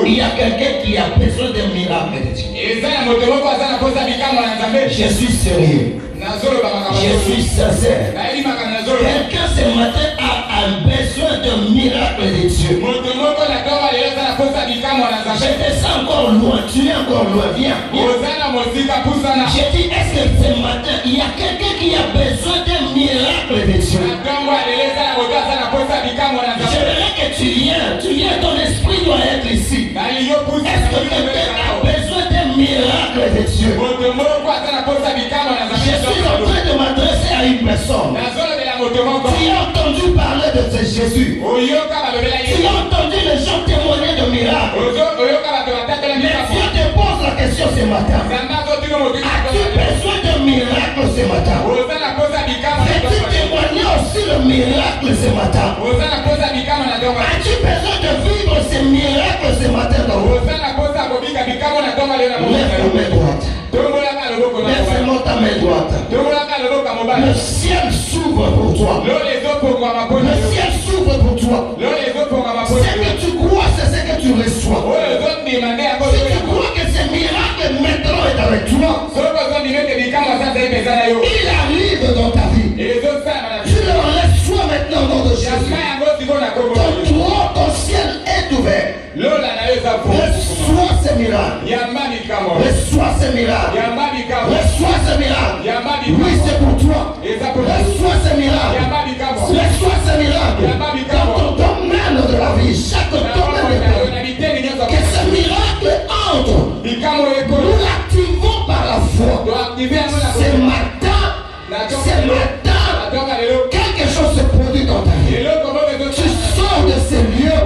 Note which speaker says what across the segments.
Speaker 1: Il y a quelqu'un qui a besoin d'un miracle de Dieu. Je suis sérieux. Je suis sincère. Quelqu'un ce matin a un besoin d'un miracle de Dieu. Je te sens encore loin. Tu es encore loin. Viens. J'ai dit, est-ce que ce matin, il y a quelqu'un qui a besoin d'un miracle de Dieu? J'aimerais que tu viens, ton esprit doit être ici. Est-ce que quelqu'un a besoin d'un miracle de Dieu? Je suis en train de m'adresser à une personne. Tu as entendu parler de ce Jésus. Tu as entendu les gens témoigner de miracles. Mais Dieu te pose la question ce matin. As-tu besoin d'un miracle ce matin? Veux-tu témoigner aussi le miracle ce matin? As-tu besoin de vivre ce miracle ce matin dans votre vie? Lève ta main droite. Lève ta main droite. Le ciel s'ouvre pour toi. Le ciel s'ouvre pour toi. Ce que tu crois, c'est ce que tu reçois. Si tu crois que ce miracle maintenant est avec toi, il arrive dans ta vie. Tu le reçois maintenant au nom de Jésus. Ton ciel est ouvert. Reçois ce miracle. Reçois ce miracle. Reçois ce miracle. Oui, c'est pour toi. Reçois ce miracle. Reçois ce miracle. Dans ton domaine de la vie, chaque domaine de ta vie, que ce miracle entre. Nous l'activons par la foi. Ce matin, quelque chose se produit dans ta vie. Tu sors de ces lieux,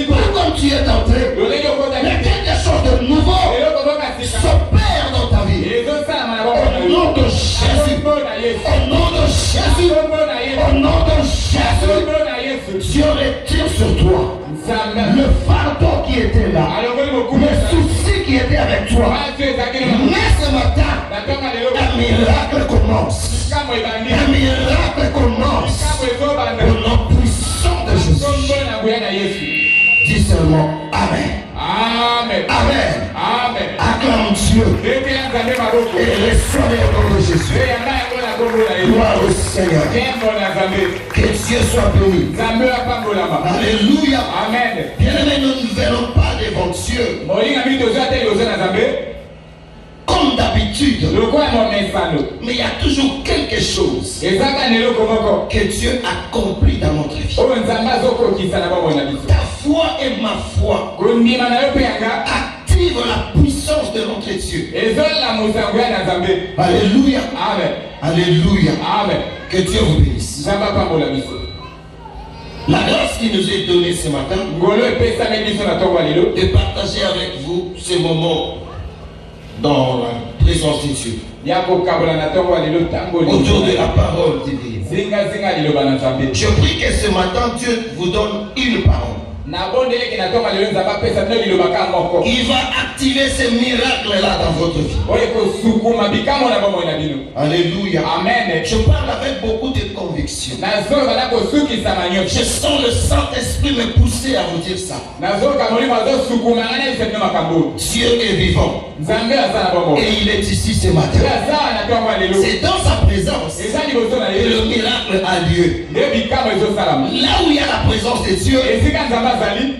Speaker 1: pas comme tu es entré, mais quelque chose de nouveau s'opère dans ta vie. Au nom de Jésus, au nom de Jésus, au nom de Jésus, Dieu retire sur toi le fardeau qui était là, le souci qui était avec toi. Mais ce matin, un miracle commence. Un miracle commence. Au nom puissant de Jésus. Dis seulement Amen.
Speaker 2: Amen.
Speaker 1: Amen.
Speaker 2: Amen.
Speaker 1: Acclame Dieu. Et reçois le nom de Jésus. Gloire au Seigneur. Que Dieu soit béni. Alléluia.
Speaker 2: Amen.
Speaker 1: Bien-aimés, nous ne venons pas devant Dieu comme d'habitude. Mais il y a toujours quelque chose que Dieu accomplit dans notre vie. Ta foi et ma foi active la puissance de notre Dieu. Alléluia.
Speaker 2: Amen.
Speaker 1: Alléluia.
Speaker 2: Amen.
Speaker 1: Que Dieu vous bénisse. La grâce qui nous est donnée ce matin de partager avec vous ce moment dans la présence de Dieu, autour de la parole divine. Je prie que ce matin Dieu vous donne une parole. Il va activer ce miracle-là dans votre vie. Alléluia.
Speaker 2: Amen.
Speaker 1: Je parle avec beaucoup de conviction. Je sens le Saint-Esprit me pousser à vous dire ça. Dieu est vivant. Et il est ici ce matin. C'est dans sa présence que le miracle a lieu. Là où il y a la présence de Dieu,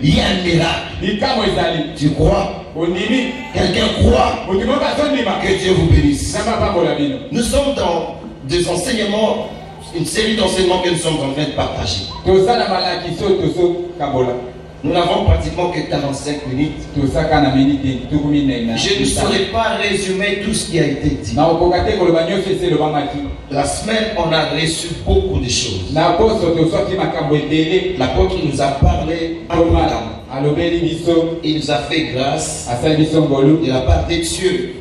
Speaker 1: il y a un miracle. Tu crois? Quelqu'un croit? Que Dieu vous bénisse. Nous sommes dans des enseignements, une série d'enseignements que nous sommes en train de partager. Nous n'avons pratiquement que 45 minutes. Je ne saurais pas résumer tout ce qui a été dit. La semaine, on a reçu beaucoup de choses. L'apôtre nous a parlé abondamment. Il nous a fait grâce de la part de Dieu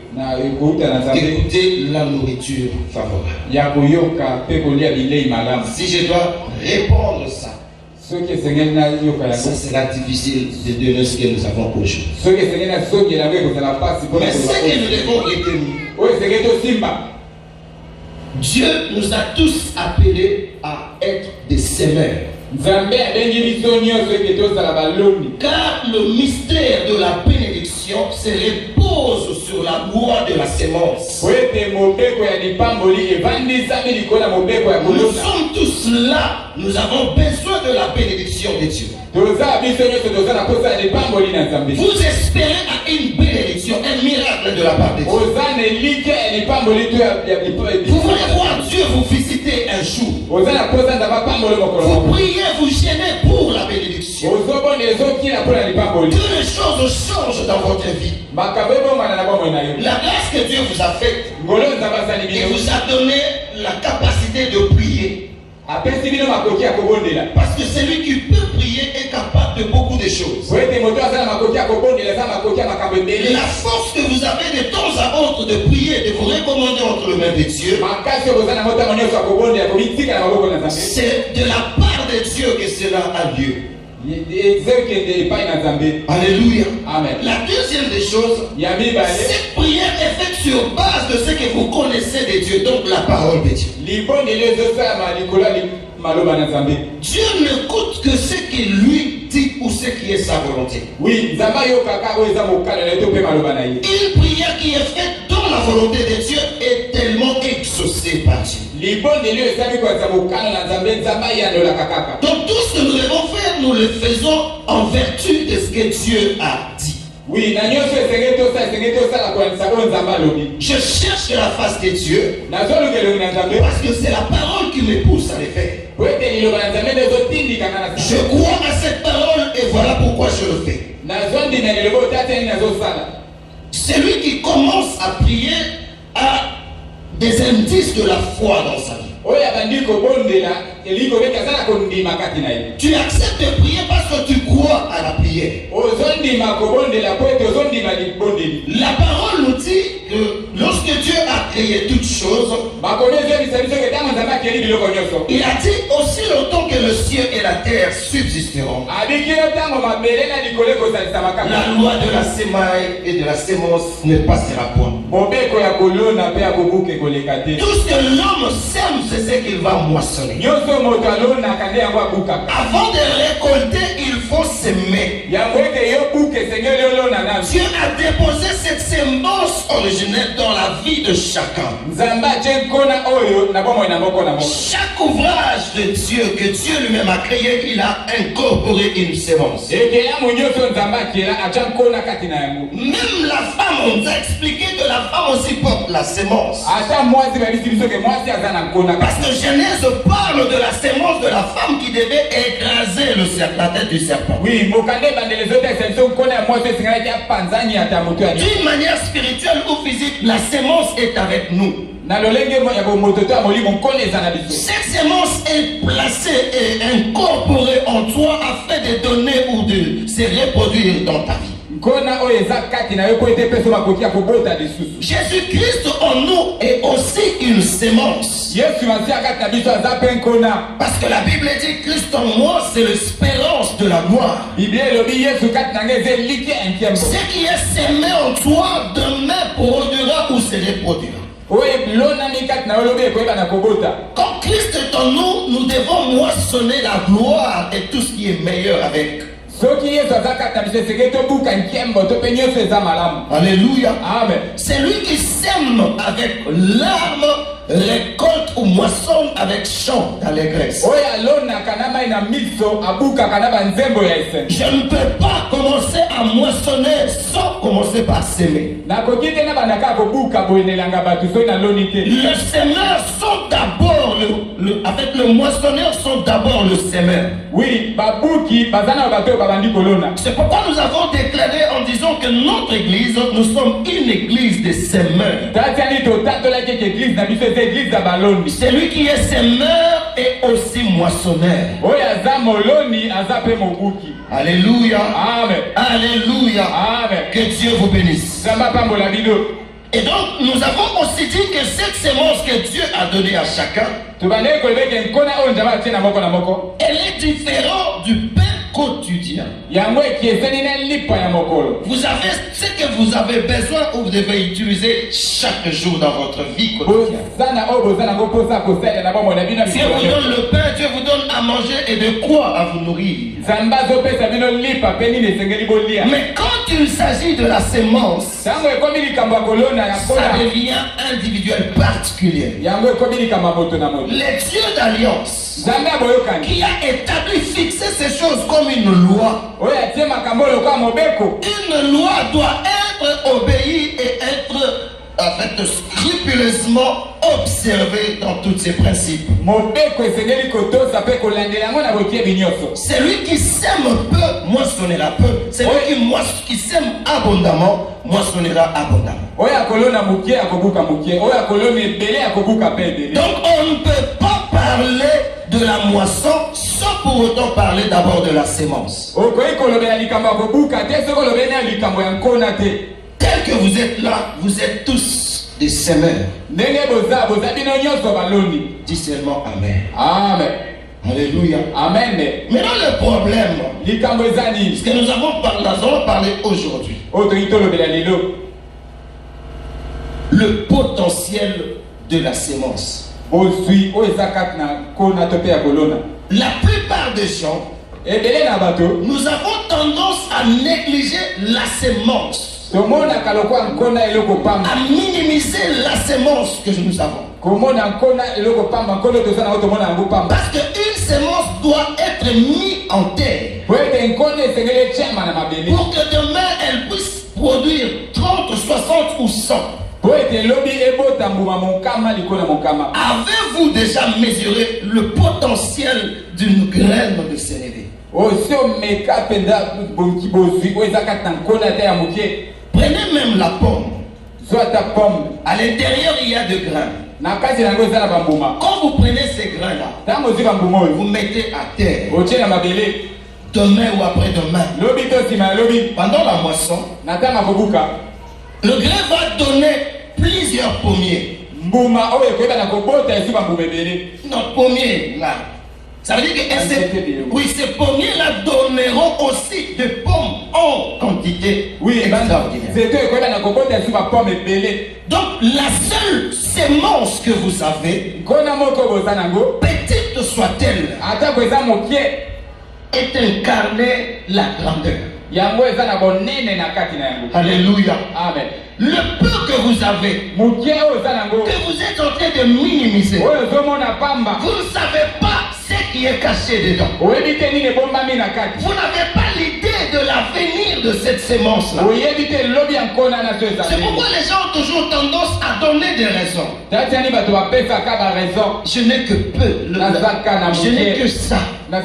Speaker 1: d'écouter la nourriture favorable. Si je dois répondre ça, ça sera difficile de donner ce que nous avons aujourd'hui. Mais ce que nous devons retenir, Dieu nous a tous appelés à être des semeurs. Car le mystère de la bénédiction se repose sur la loi de la sémence. Nous sommes tous là. Nous avons besoin de la bénédiction de Dieu. Vous espérez à une bénédiction, un miracle de la part de Dieu. Vous voulez voir Dieu vous visiter un jour. Vous priez, vous gênez pour la bénédiction. Que les choses changent dans votre vie. La grâce que Dieu vous a faite et vous a donné la capacité de prier. Parce que celui qui peut prier est capable de beaucoup de choses. La force que vous avez de temps à autre de prier, de vous recommander entre les mains de Dieu, c'est de la part de Dieu que cela a lieu. Alléluia. Amen. La deuxième des choses, cette prière est faite sur base de ce que vous connaissez de Dieu, donc la parole de Dieu. Dieu n'écoute que ce qu'il lui dit ou ce qui est sa volonté. Une prière qui est faite dans la volonté de Dieu est tellement exaucée par Dieu. Donc tout ce que nous devons faire, nous le faisons en vertu de ce que Dieu a dit. Je cherche la face de Dieu parce que c'est la parole qui me pousse à le faire. Je crois à cette parole et voilà pourquoi je le fais. Celui qui commence à prier a des indices de la foi dans sa vie. Tu acceptes de prier parce que tu crois à la prière. La parole nous dit que lorsque Dieu a créé toutes choses, il a dit aussi longtemps que le ciel et la terre subsisteront. La loi de la semaille et de la sémence ne passera point. Tout ce que l'homme sème, c'est ce qu'il va moissonner. Avant de récolter, il faut semer. Dieu a déposé cette semence originelle dans la vie de chacun. Chaque ouvrage de Dieu que Dieu lui-même a créé, il a incorporé une semence. Même la femme, on nous a expliqué que la femme aussi porte la semence. Parce que Genèse parle de la sémence de la femme qui devait écraser la tête du serpent. D'une manière spirituelle ou physique, la sémence est avec nous. Cette sémence est placée et incorporée en toi afin de donner ou de se reproduire dans ta vie. Jésus-Christ en nous est aussi une sémence. Parce que la Bible dit Christ en moi, c'est l'espérance de la gloire. Ce qui est semé en toi demain produira ou se reproduira. Quand Christ est en nous, nous devons moissonner la gloire et tout ce qui est meilleur avec. Alléluia. Amen. C'est lui qui sème avec larmes, récolte ou moissonne avec chant d'allégresse. Je ne peux pas commencer à moissonner sans commencer par s'aimer. Les semeurs sont d'abord avec le moissonneur sont d'abord le semeur. Oui, c'est pourquoi nous avons déclaré en disant que notre église, nous sommes une église de semeurs. Celui qui est semeur est aussi moissonneur. Alléluia. Amen. Alléluia. Amen. Que Dieu vous bénisse. Et donc, nous avons aussi dit que cette sémence que Dieu a donnée à chacun, elle est différente du pain quotidien. Vous avez ce que vous avez besoin ou vous devez utiliser chaque jour dans votre vie quotidienne. Dieu vous donne le pain, Dieu vous donne à manger et de quoi à vous nourrir. Mais quand il s'agit de la sémence, ça devient individuel, particulier. Les dieux d'alliance qui a établi, fixé ces choses comme une loi. Une loi doit être obéie et être scrupuleusement observé dans tous ses principes. Celui qui sème peu moissonnera peu. Celui qui sème abondamment moissonnera abondamment. Donc on ne peut pas parler de la moisson sans pour autant parler d'abord de la sémence. Tel que vous êtes là, vous êtes tous des semeurs. Dis seulement Amen.
Speaker 2: Amen.
Speaker 1: Alléluia.
Speaker 2: Amen.
Speaker 1: Maintenant le problème, ce que nous allons parler aujourd'hui, le potentiel de la sémence. La plupart des gens, nous avons tendance à négliger la sémence, à minimiser la sémence que nous avons. Parce qu'une sémence doit être mise en terre pour que demain elle puisse produire 30, 60 ou 100. Avez-vous déjà mesuré le potentiel d'une graine de sénévé? Prenez même la pomme. À l'intérieur, il y a des grains. Quand vous prenez ces grains-là, vous mettez à terre. Demain ou après-demain, pendant la moisson, le grain va donner plusieurs pommiers. Notre pommier là, ça veut dire que ces pommiers-là donneront aussi des pommes en quantité extraordinaire. Donc la seule sémence que vous avez, petite soit-elle, est incarnée la grandeur. Alléluia.
Speaker 2: Amen.
Speaker 1: Le peu que vous avez, que vous êtes en train de minimiser, vous ne savez pas ce qui est caché dedans. Vous n'avez pas l'idée de l'avenir de cette sémence-là. C'est pourquoi les gens ont toujours tendance à donner des raisons. Je n'ai que peu. Je n'ai que ça. Je ne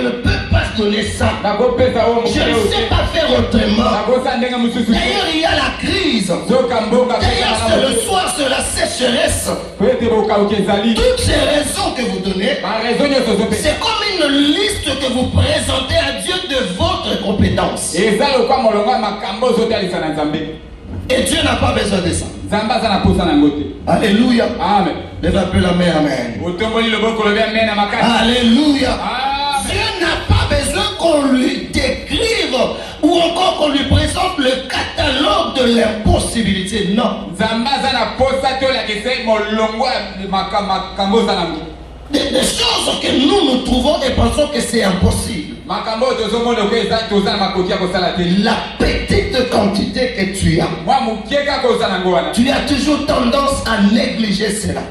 Speaker 1: peux pas donner ça. Je ne sais pas faire autrement. D'ailleurs, il y a la crise. D'ailleurs, c'est le soir, c'est la sécheresse. Toutes ces raisons que vous donnez, c'est comme une liste que vous présentez à Dieu de votre compétence. Et Dieu n'a pas besoin de ça. Alléluia.
Speaker 2: Amen.
Speaker 1: Lève un peu la main, amen. Alléluia. Dieu n'a pas besoin qu'on lui décrive ou encore qu'on lui présente le catalogue de l'impossibilité. Non. Des choses que nous trouvons et pensons que c'est impossible. La petite quantité que tu as toujours tendance à négliger cela.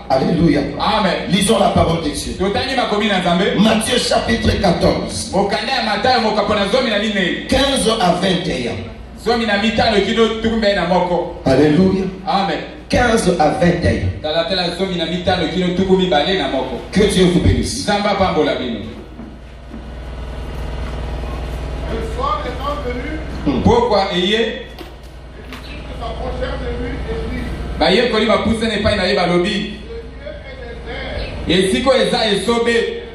Speaker 1: Alléluia.
Speaker 2: Amen.
Speaker 1: Lisons la parole de Dieu. Matthieu chapitre 14, 15 à 21. Alléluia.
Speaker 2: Amen.
Speaker 1: 15 à 21. Que Dieu vous bénisse.
Speaker 3: Le soir étant venu,
Speaker 2: Pourquoi ayez
Speaker 3: les disciples s'approchèrent de lui et dirent,
Speaker 2: le lieu est désert,
Speaker 3: et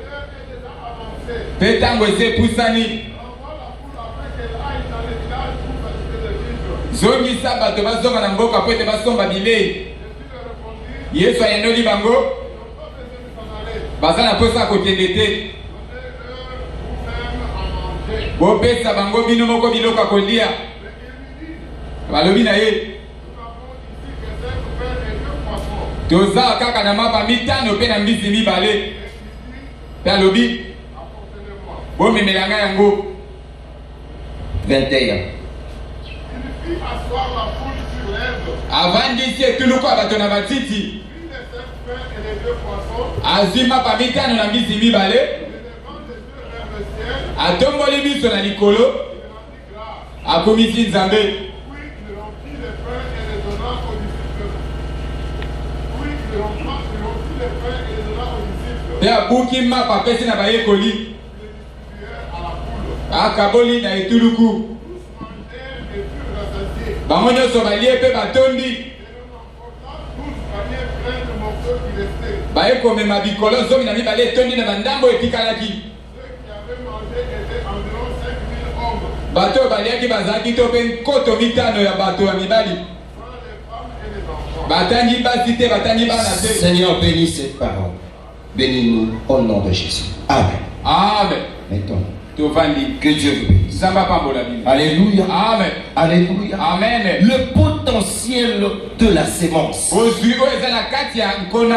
Speaker 3: l'heure est déjà avancée. Envoie la foule afin qu'elle aille dans les villages pour fatiguer les vivres.
Speaker 2: Yesu ayendoli bango baza na posa kokende te bopesa bango bino moko biloko kolia balobi na ye toza kaka na mapa mitano pe na mbisi mibale pe alobi bomemelanga yango
Speaker 1: 21.
Speaker 3: Il fit asseoir la foule sur l'herbe.
Speaker 2: avandisi etuluku ya bato na matiti
Speaker 3: Puis les 5 pains et les 2 poissons.
Speaker 2: azwi mapa mitano na mbisi mibale
Speaker 3: Élevant les yeux vers le ciel,
Speaker 2: atomboli miso na likolo
Speaker 3: il rendit grâce.
Speaker 2: akomisi nzambe
Speaker 3: Puis il rompit les pains et les donna aux disciples. Puis il rompit les pains et les donna aux disciples.
Speaker 2: pe abuki mapa apesi na bayekoli
Speaker 3: Ils les distribuèrent à la foule.
Speaker 2: akaboli na etuluku
Speaker 3: Tous mangèrent et furent rassasiés.
Speaker 2: bango nyonso balie pe batondi
Speaker 3: Et nous emportâmes 12 paniers pleins de morceaux qui restaient.
Speaker 2: baye komema bikolo zomi na mibale etondi na bandambo etikalaki
Speaker 3: Ceux qui avaient mangé étaient environ 5000 hommes,
Speaker 2: bato baliaki bazalaki to mpe nkoto mitano ya bato ya mibali
Speaker 3: sans les femmes et les enfants.
Speaker 2: batangi basi te batangi bana te.
Speaker 1: Seigneur, bénis cette parole. Bénis-nous au nom de Jésus. Amen.
Speaker 2: Amen.
Speaker 1: Mettons.
Speaker 2: Tovandi.
Speaker 1: Que Dieu vous bénisse.
Speaker 2: Zamba pambola bino.
Speaker 1: Alléluia.
Speaker 2: Amen.
Speaker 1: Alléluia.
Speaker 2: Amen.
Speaker 1: Le potentiel de la sémence.
Speaker 2: Ozwi oyo eza na kati ya nkona.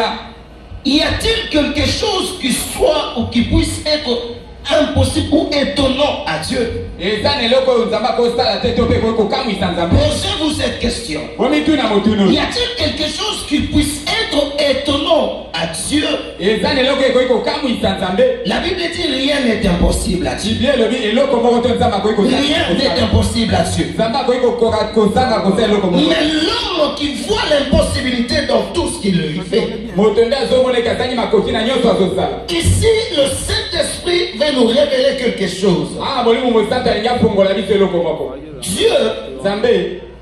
Speaker 1: Y a-t-il quelque chose qui soit ou qui puisse être impossible ou étonnant à Dieu?
Speaker 2: Eza na eloko oyo nzambe akosala te to mpe koki kokamwisa nzambe.
Speaker 1: Posez-vous cette question.
Speaker 2: Bomituna motunu.
Speaker 1: Y a-t-il quelque chose qui puisse être étonnant à Dieu?
Speaker 2: Eza na eloko ekoki kokamwisa nzambe.
Speaker 1: La Bible dit rien n'est impossible à Dieu.
Speaker 2: Biblia elobi eloko moko to nzambe akoki
Speaker 1: Rien n'est impossible à Dieu.
Speaker 2: nzambe akoki kozanga kosala eloko moko.
Speaker 1: Mais l'homme qui voit l'impossibilité dans tout ce qu'il lui fait.
Speaker 2: moto nde azomona eke azangi makoki na nyonso azosala.
Speaker 1: Ici, le Saint-Esprit veut nous révéler quelque chose.
Speaker 2: molimo mosantu alingi afongola biso eloko moko.
Speaker 1: Dieu,
Speaker 2: nzambe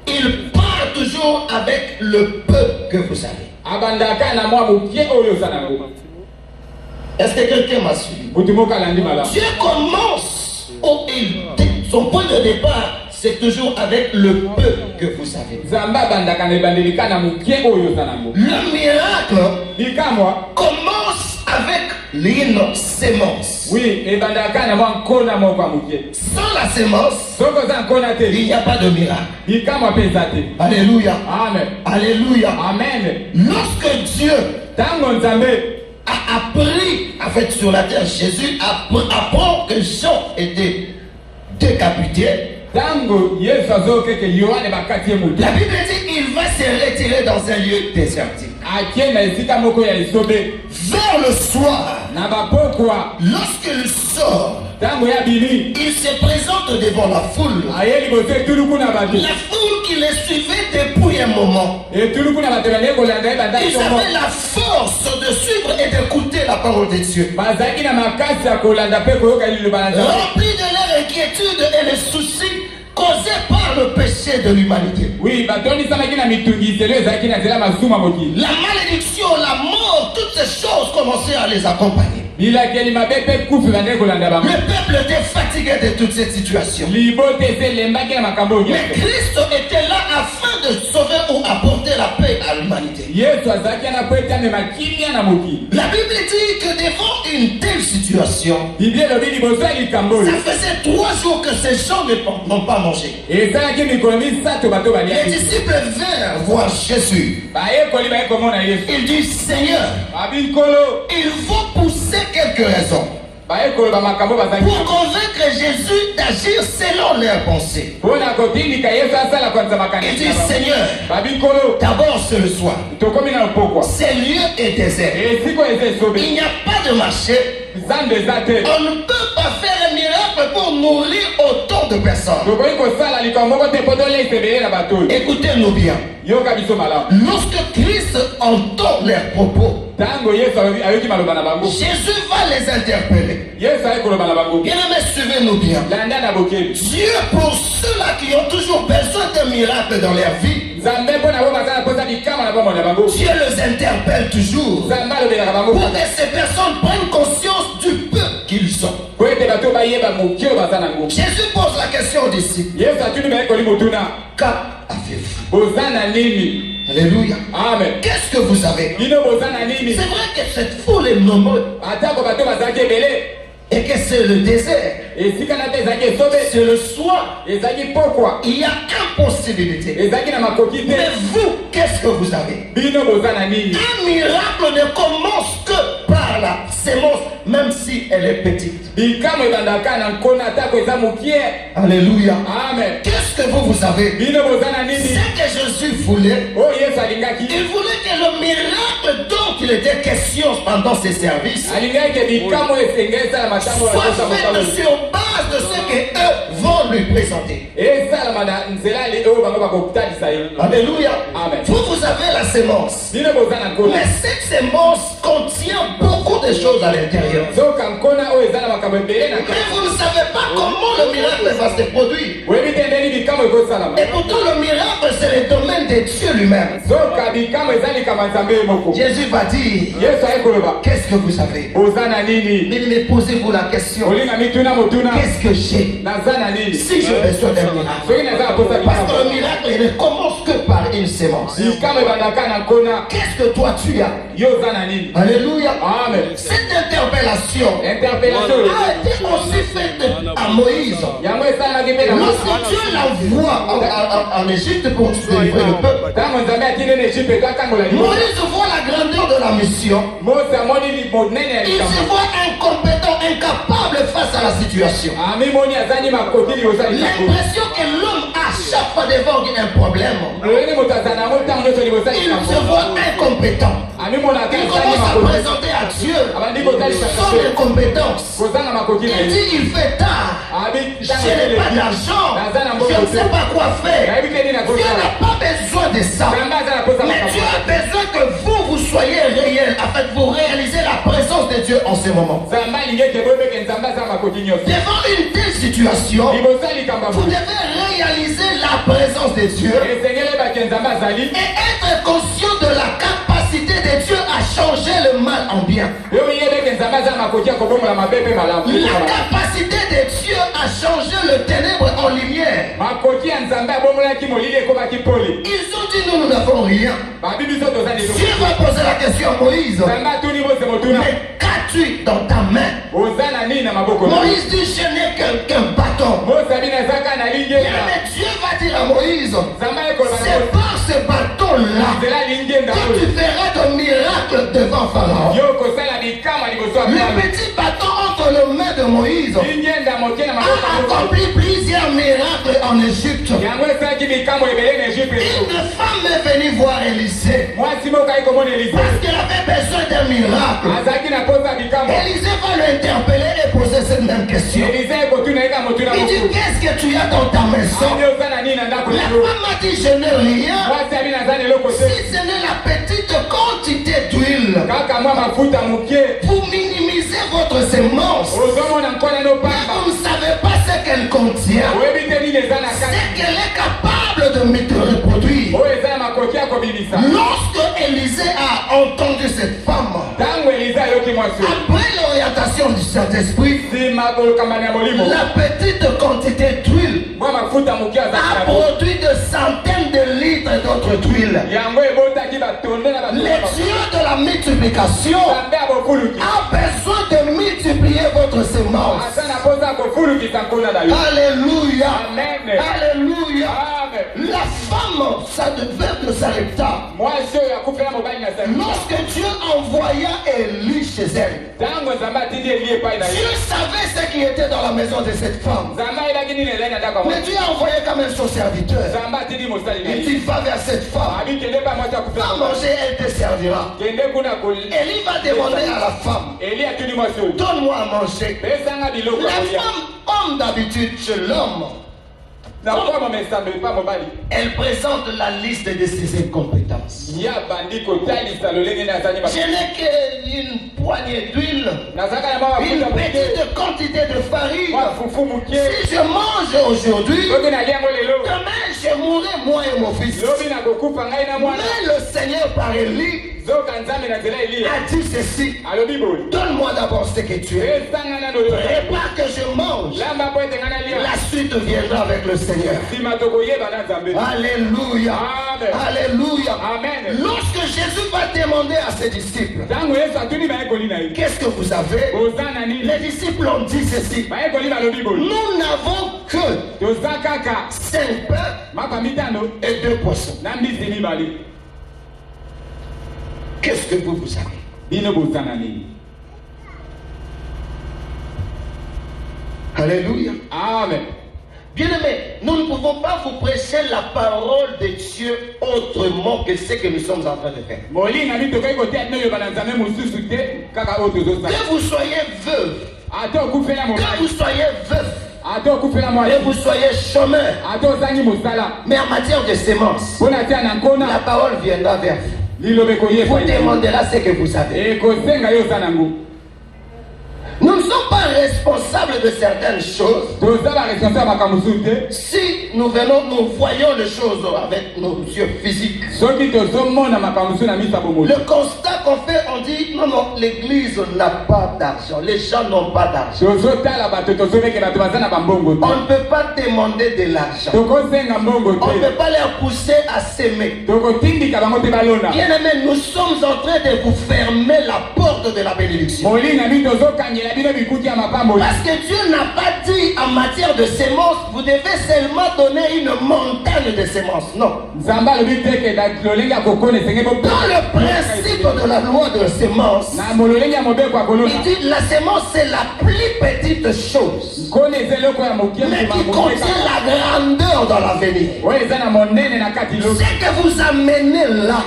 Speaker 1: il part toujours avec le peu que vous avez.
Speaker 2: abandaka na mwa mokie oyo oza nango.
Speaker 1: Est-ce que quelqu'un m'a suivi?
Speaker 2: motu moko alandi malamu.
Speaker 1: Dieu commence, son point de départ, c'est toujours avec le peu que vous avez.
Speaker 2: nzambe abandaka na ebandelika na mokie oyo oza nango.
Speaker 1: Le miracle
Speaker 2: likamwa
Speaker 1: commence avec une sémence.
Speaker 2: oui ebandaka na mwa nkona moko ya mokie.
Speaker 1: Sans la sémence,
Speaker 2: soki oza nkona te
Speaker 1: il n'y a pas de miracle.
Speaker 2: likamwa mpe eza te.
Speaker 1: Alléluia.
Speaker 2: amen.
Speaker 1: Alléluia.
Speaker 2: amen.
Speaker 1: Lorsque Dieu
Speaker 2: ntango nzambe
Speaker 1: a appris, en fait, sur la terre, Jésus apprend que Jean était décapité.
Speaker 2: ntango yesu azokeke yohane bakati ye motu.
Speaker 1: La Bible dit il va se retirer dans un lieu désertique.
Speaker 2: akie na esika moko ya esobe
Speaker 1: Vers le soir,
Speaker 2: na bapokwa.
Speaker 1: lorsqu'il sort,
Speaker 2: ntango ya bimi
Speaker 1: il se présente devant la foule.
Speaker 2: aye liboso etuluku na bato.
Speaker 1: La foule qui les suivait depuis un moment.
Speaker 2: etuluku na bato balie kolanda ye banda
Speaker 1: Ils
Speaker 2: songo.
Speaker 1: avaient la force de suivre et d'écouter la parole de Dieu.
Speaker 2: bazalaki na makasi ya kolanda mpe koyoka liloba na nzambe.
Speaker 1: Remplis de leur inquiétude et les soucis causés par le péché de l'humanité.
Speaker 2: oui batondisamaki na mitungiselo ezalaki na nzela masumu ya mokili.
Speaker 1: La malédiction, la mort, toutes ces choses commençaient à les accompagner.
Speaker 2: bilakeli mabe mpe kufi bandeki kolanda bango.
Speaker 1: Le peuple était fatigué de toute cette situation.
Speaker 2: libote ese elembaki na makambo oyo
Speaker 1: Mais
Speaker 2: nyonso.
Speaker 1: Christ était là afin de sauver ou apporter la paix à l'humanité.
Speaker 2: yesu azalaki ana po ete amema kimia na mokili.
Speaker 1: La Bible dit que devant une telle situation,
Speaker 2: biblia elobi liboso ya likambo oyo
Speaker 1: ça faisait 3 jours que ces gens n'ont pas mangé.
Speaker 2: ezalaki mikolo misato bato
Speaker 1: Les
Speaker 2: baliaki.
Speaker 1: disciples vinrent voir Jésus.
Speaker 2: bayekoli baye komona yesu.
Speaker 1: Ils disent, Seigneur,
Speaker 2: babi nkolo
Speaker 1: il faut pousser quelques raisons
Speaker 2: bayekolo bamakambo bazalaki
Speaker 1: pour convaincre Jésus d'agir selon leurs pensées.
Speaker 2: mpona kotindika yesu asala kwanza
Speaker 1: Ils
Speaker 2: makanisi na
Speaker 1: disent,
Speaker 2: bango.
Speaker 1: Seigneur,
Speaker 2: babi nkolo
Speaker 1: d'abord c'est le soir.
Speaker 2: tokomi na lopokwa.
Speaker 1: Ces lieux est désert.
Speaker 2: esiko eza esobe
Speaker 1: Il n'y a pas de marché.
Speaker 2: zando eza te.
Speaker 1: On ne peut pas faire un miracle pour nourrir autant de personnes.
Speaker 2: tokoki kosala likambo moko te mpo tolesa ebele na bato oyo.
Speaker 1: Écoutez-nous bien.
Speaker 2: yoka biso malamu.
Speaker 1: Lorsque Christ entend leurs propos,
Speaker 2: ntango yesu ayoki maloba na bango
Speaker 1: Jésus va les interpeller.
Speaker 2: yesu aye koloba na bango
Speaker 1: Bien-aimés, suivez-nous bien.
Speaker 2: landa na bokebi.
Speaker 1: Dieu, pour ceux-là qui ont toujours besoin d'un miracle dans leur vie,
Speaker 2: nzambe mpo na bo bazala mposa likama na bomoi na bango.
Speaker 1: Dieu les interpelle toujours
Speaker 2: nzambe alobelaka bango
Speaker 1: pour que ces personnes prennent conscience du peu qu'ils ont.
Speaker 2: po ete bato bayeba mokie oyo baza nango.
Speaker 1: Jésus pose la question aux disciples.
Speaker 2: yesu atuni bayekoli motuna
Speaker 1: Qu'avez-vous?
Speaker 2: boza na nini.
Speaker 1: Alléluia.
Speaker 2: amen.
Speaker 1: Qu'est-ce que vous avez?
Speaker 2: bino boza na nini.
Speaker 1: C'est vrai que cette foule est nombreuse.
Speaker 2: atako bato bazalaki ebele
Speaker 1: et que c'est le désert,
Speaker 2: esika na te ezalaki esobe
Speaker 1: c'est le soir,
Speaker 2: ezalaki pokwa
Speaker 1: il y a impossibilité.
Speaker 2: ezalaki na makoki
Speaker 1: Mais
Speaker 2: te.
Speaker 1: vous, qu'est-ce que vous avez?
Speaker 2: Bino boza na nini?
Speaker 1: Un miracle ne commence que par la sémence, même si elle est petite.
Speaker 2: Bikamwe ebandaka na nkona atako eza mokie.
Speaker 1: Alléluia.
Speaker 2: Amen.
Speaker 1: Qu'est-ce que vous avez?
Speaker 2: Bino boza na nini?
Speaker 1: Ce que Jésus voulait,
Speaker 2: Oyo Yesu alingaki.
Speaker 1: il voulait que le miracle dont il était question pendant ses services
Speaker 2: Alingaki ke bikamwe esenge esala matambo ya
Speaker 1: soit
Speaker 2: kosa
Speaker 1: fait
Speaker 2: mokalo.
Speaker 1: sur base de ce que eux vont lui présenter.
Speaker 2: Esalama na nzela oyo bango bakokutalisa ye.
Speaker 1: Alléluia.
Speaker 2: Amen.
Speaker 1: Vous avez la sémence.
Speaker 2: Bino boza na nkona.
Speaker 1: Mais cette sémence contient beaucoup de choses à l'intérieur.
Speaker 2: Zoka nkona oyo eza na makambo ebele na
Speaker 1: Mais vous ne savez pas comment le miracle va se produire.
Speaker 2: oyebi te ndeni bikamwe ekosalama.
Speaker 1: Et pourtant le miracle c'est le domaine de Dieu lui-même.
Speaker 2: Zoka bikamwe eza likama nzambe ye moko.
Speaker 1: Jésus va dire,
Speaker 2: Yesu aye koloba
Speaker 1: qu'est-ce que vous avez?
Speaker 2: boza na nini?
Speaker 1: Mais posez-vous la question,
Speaker 2: olinga mituna motuna
Speaker 1: qu'est-ce que j'ai?
Speaker 2: naza na nini?
Speaker 1: Si j'ai besoin d'un miracle.
Speaker 2: soki naza na posa
Speaker 1: Parce que le
Speaker 2: bikamwe
Speaker 1: miracle il ne commence que par une sémence.
Speaker 2: bikamwe ebandaka na nkona
Speaker 1: Qu'est-ce que toi tu as?
Speaker 2: yo oza na nini?
Speaker 1: Alléluia.
Speaker 2: Amen.
Speaker 1: Cette interpellation
Speaker 2: Interpellation
Speaker 1: a été aussi faite à Moïse.
Speaker 2: yango esalamaki mpe na
Speaker 1: Lorsque Dieu l'envoie en Égypte pour délivrer le peuple,
Speaker 2: ntango nzambe atindi na egypte etakangola liboso
Speaker 1: Moïse voit la grandeur de la mission.
Speaker 2: mose amoni monene ya
Speaker 1: Il se
Speaker 2: likambo
Speaker 1: voit incompétent, incapable face à la situation.
Speaker 2: amimoni azangi makoki liboso ya likambo
Speaker 1: L'impression que l'homme a chaque fois devant un problème.
Speaker 2: oleni moto aza nango ntango nyonso liboso ya
Speaker 1: Il se
Speaker 2: likambo
Speaker 1: voit incompétent.
Speaker 2: amimonaka
Speaker 1: Il
Speaker 2: azangi
Speaker 1: commence à
Speaker 2: makoki
Speaker 1: présenter à Dieu
Speaker 2: abandi kotalisa
Speaker 1: son incompétence.
Speaker 2: kozanga makoki na
Speaker 1: Il
Speaker 2: ye
Speaker 1: dit il fait tard. Je n'ai pas d'argent. Je ne sais pas quoi faire.
Speaker 2: nayebi te nini
Speaker 1: Dieu
Speaker 2: nakosala
Speaker 1: n'a pas besoin de ça.
Speaker 2: nzambe aza na posa
Speaker 1: Mais Dieu
Speaker 2: makambo
Speaker 1: a besoin que vous soyez réels afin que vous réalisez la présence de Dieu en ce moment.
Speaker 2: nzambe alingi ete boyebeke nzambe aza makoki nyonso
Speaker 1: Devant une telle situation,
Speaker 2: liboso ya likambo
Speaker 1: vous devez réaliser la présence de Dieu
Speaker 2: esengeli ebake nzambe azali
Speaker 1: et être conscient de la capacité de Dieu à changer le mal en bien.
Speaker 2: yo oyebeke nzambe aza na makoki ya kobomola mabe mpe malamu
Speaker 1: La capacité de Dieu à changer le ténèbre en lumière.
Speaker 2: makoki ya nzambe abomolaki molili ekomaki poli
Speaker 1: Ils ont dit nous n'avons rien.
Speaker 2: babi biso toza
Speaker 1: Dieu va poser la question à Moïse.
Speaker 2: nzambe atuni mose motuna
Speaker 1: Mais qu'as-tu dans ta main?
Speaker 2: oza na nini na maboko na yo?
Speaker 1: Moïse dit je n'ai qu'un bâton.
Speaker 2: mose abi nazaka na
Speaker 1: Bien,
Speaker 2: lingenda
Speaker 1: mais Dieu va dire à Moïse,
Speaker 2: nzambe ayekoloba na
Speaker 1: c'est par ce bâton-là
Speaker 2: nzela lingenda
Speaker 1: que tu
Speaker 2: oyo
Speaker 1: feras de miracles devant Pharaon.
Speaker 2: yo kosala bikama liboso ya
Speaker 1: Le
Speaker 2: Faraon.
Speaker 1: petit bâton entre les mains de Moïse
Speaker 2: lingenda moke na
Speaker 1: a
Speaker 2: maboko ya Mose.
Speaker 1: accompli plusieurs miracles en Égypte.
Speaker 2: yango esalaki bikambo ebele na egypte
Speaker 1: Une femme est venue voir Élisée
Speaker 2: mwasi moko ayi komona elise
Speaker 1: parce qu'elle avait besoin d'un miracle.
Speaker 2: azalaki na posa ya bikambo
Speaker 1: Élisée va l'interpeller et poser cette même question.
Speaker 2: elise ekotuna yeka motuna
Speaker 1: Il dit,
Speaker 2: moko
Speaker 1: qu'est-ce que tu as dans ta maison?
Speaker 2: ami oza na nini na ndako
Speaker 1: La
Speaker 2: na yo
Speaker 1: femme a dit, je n'ai rien.
Speaker 2: mwasi abi naza na eloko te
Speaker 1: Si ce n'est la petite quantité d'huile,
Speaker 2: kaka mwa mafuta moke
Speaker 1: vous minimisez votre semence.
Speaker 2: ozomona nkona
Speaker 1: Mais
Speaker 2: nopamba
Speaker 1: vous ne savez pas ce qu'elle contient.
Speaker 2: oyebi te nini eza na
Speaker 1: C'est
Speaker 2: kati
Speaker 1: qu'elle est capable de me reproduire.
Speaker 2: oyo eza na makoki ya kobimisa
Speaker 1: Lorsque Élisée a entendu cette femme,
Speaker 2: ntango elize ayoki mwasi oyo
Speaker 1: après l'orientation du Saint-Esprit,
Speaker 2: nsima kolokambana ya molimo
Speaker 1: la petite quantité d'huile
Speaker 2: mwa mafuta moke
Speaker 1: a
Speaker 2: azalaki na
Speaker 1: produit de centaines de litres d'autres d'huile.
Speaker 2: yango ebotaki batondo na
Speaker 1: Le
Speaker 2: batondo
Speaker 1: Dieu de la multiplication
Speaker 2: nzambe ya bofuluki
Speaker 1: a besoin de multiplier votre semence.
Speaker 2: aza na posa ya kofulukisa nkona na yo
Speaker 1: Alléluia.
Speaker 2: amen
Speaker 1: Alléluia.
Speaker 2: amen
Speaker 1: La femme, ça devait de Sarepta.
Speaker 2: mwasi oyo akufela mobali na Sarepta.
Speaker 1: Lorsque Dieu envoya Élie chez elle,
Speaker 2: ntango nzambe atindi eli epai na ye
Speaker 1: Dieu savait ce qui était dans la maison de cette femme.
Speaker 2: nzambe ayebaki nini ezali na ndako ya
Speaker 1: Mais
Speaker 2: mwasi
Speaker 1: Dieu a envoyé quand même son serviteur.
Speaker 2: nzambe atindi mosali na
Speaker 1: Il
Speaker 2: ye
Speaker 1: dit, va vers cette femme.
Speaker 2: abi kende pa mwasi akufela
Speaker 1: Va
Speaker 2: mobali
Speaker 1: manger, elle te servira.
Speaker 2: kende kuna
Speaker 1: Élie va demander à la femme,
Speaker 2: eli atindi mwasi oyo
Speaker 1: donne-moi à manger.
Speaker 2: pesanga biloko ya
Speaker 1: La
Speaker 2: kolia
Speaker 1: femme, homme d'habitude chez l'homme,
Speaker 2: na kwa mesambe pa mobali
Speaker 1: elle présente la liste de ses incompétences.
Speaker 2: ya bandi kotalisa lolenge na azali
Speaker 1: Je n'ai qu'une poignée d'huile,
Speaker 2: nazaka na mwa
Speaker 1: une
Speaker 2: mafuta moke
Speaker 1: petite quantité de farine.
Speaker 2: mwa fufu moke
Speaker 1: Si je mange aujourd'hui,
Speaker 2: soki nalia yango lelo
Speaker 1: demain je mourrai moi et mon fils.
Speaker 2: lobi nakokufa ngai na mwana
Speaker 1: Mais le Seigneur par Élie a dit ceci. Donne-moi d'abord ce que tu es. Prépare que je mange. La suite viendra avec le Seigneur. Alléluia. Alléluia.
Speaker 2: Amen.
Speaker 1: Lorsque Jésus va demander à ses disciples, qu'est-ce que vous avez? Les disciples ont dit ceci. Nous n'avons que 5 pains et 2 poissons. Qu'est-ce que vous avez? Alléluia.
Speaker 2: Amen.
Speaker 1: Bien-aimés, nous ne pouvons pas vous prêcher la parole de Dieu autrement que ce que nous sommes en train de faire. Que vous soyez veuve, que vous soyez veuf, que vous soyez chômeur, mais en matière de sémence, la parole viendra vers vous. Vous demanderez ce que vous avez. Nous ne sommes pas responsables de certaines choses. Si nous venons, nous voyons les choses avec nos yeux physiques. Le constat qu'on fait, on dit non, non, l'église n'a pas d'argent. Les gens n'ont pas d'argent. On ne peut pas demander de l'argent. On ne peut pas les pousser à s'aimer. Bien aimé, nous sommes en train de vous fermer la porte de la bénédiction. Parce que Dieu n'a pas dit en matière de sémence, vous devez seulement donner une montagne de sémences. Non. Dans le principe de la loi de sémence, il dit la sémence c'est la plus petite chose, mais qui contient la grandeur dans l'avenir. Ce que vous amenez là,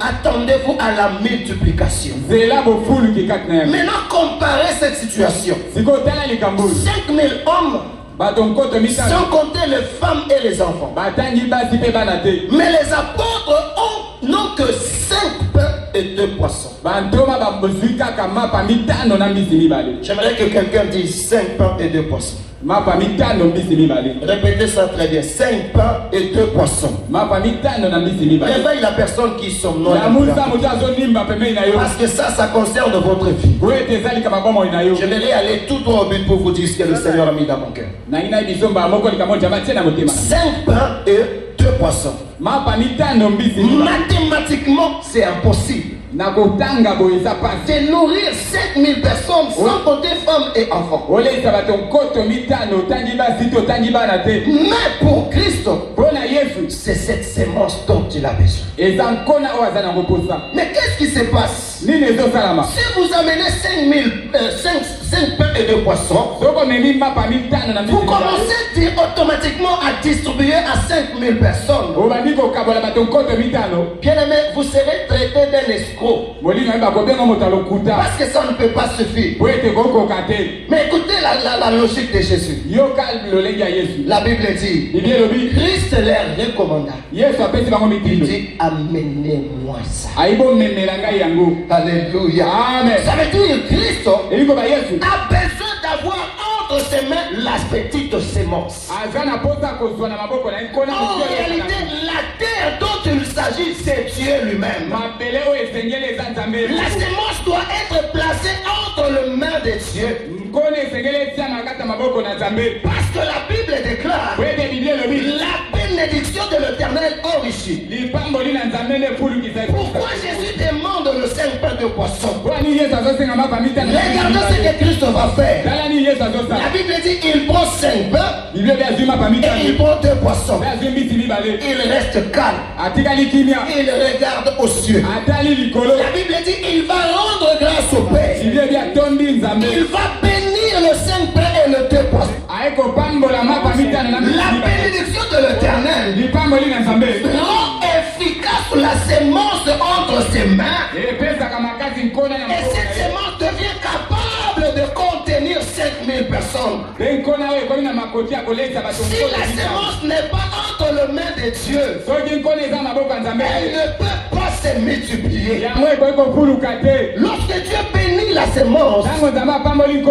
Speaker 1: attendez-vous à la multiplication. Maintenant, comparez cette situation. 5000 hommes, sans compter les femmes et les enfants. Mais les apôtres n'ont que 5 pains et 2 poissons. J'aimerais que quelqu'un dise 5 pains et 2 poissons. Répétez ça très bien. 5 pains et 2 poissons. Réveille la personne qui somnole. Parce que ça concerne votre vie. J'aimerais aller tout droit au but pour vous dire ce que le Seigneur a mis dans mon cœur. 5 pains et 2 poissons. Mathématiquement, c'est impossible de nourrir 5000 personnes sans compter femmes et enfants. Mais pour Christ, c'est cette sémence dont il a besoin. Mais qu'est-ce qui se passe? Si vous amenez 5 pains et 2 poissons, vous commencez automatiquement à distribuer à 5000 personnes. Bien aimé, vous serez traité d'un escroc. Parce que ça ne peut pas suffire. Mais écoutez la logique de Jésus. La Bible dit, Christ leur recommanda. Il dit, amenez-moi ça. Alléluia.
Speaker 2: Amen.
Speaker 1: Ça veut dire Christ a besoin d'avoir entre ses mains la petite sémence. En réalité, la terre dont il s'agit, c'est Dieu lui-même. La sémence doit être placée entre les mains de Dieu. Parce que la Bible déclare la bénédiction de l'Éternel enrichit. Pourquoi Jésus demande le 5 pains de poisson? Regardez ce que Christ va faire. La Bible dit il prend 5 pains et il prend 2 poissons. Il reste calme. Il regarde aux cieux. La Bible dit il va rendre grâce au Père. Il va bénir le 5 pains et le 2 poissons. La bénédiction de l'Éternel rend efficace la sémence entre ses mains. Et cette sémence devient capable de contenir 5000 personnes. Si la sémence n'est pas entre les mains de Dieu, elle ne peut pas se multiplier. Lorsque Dieu bénit la sémence, il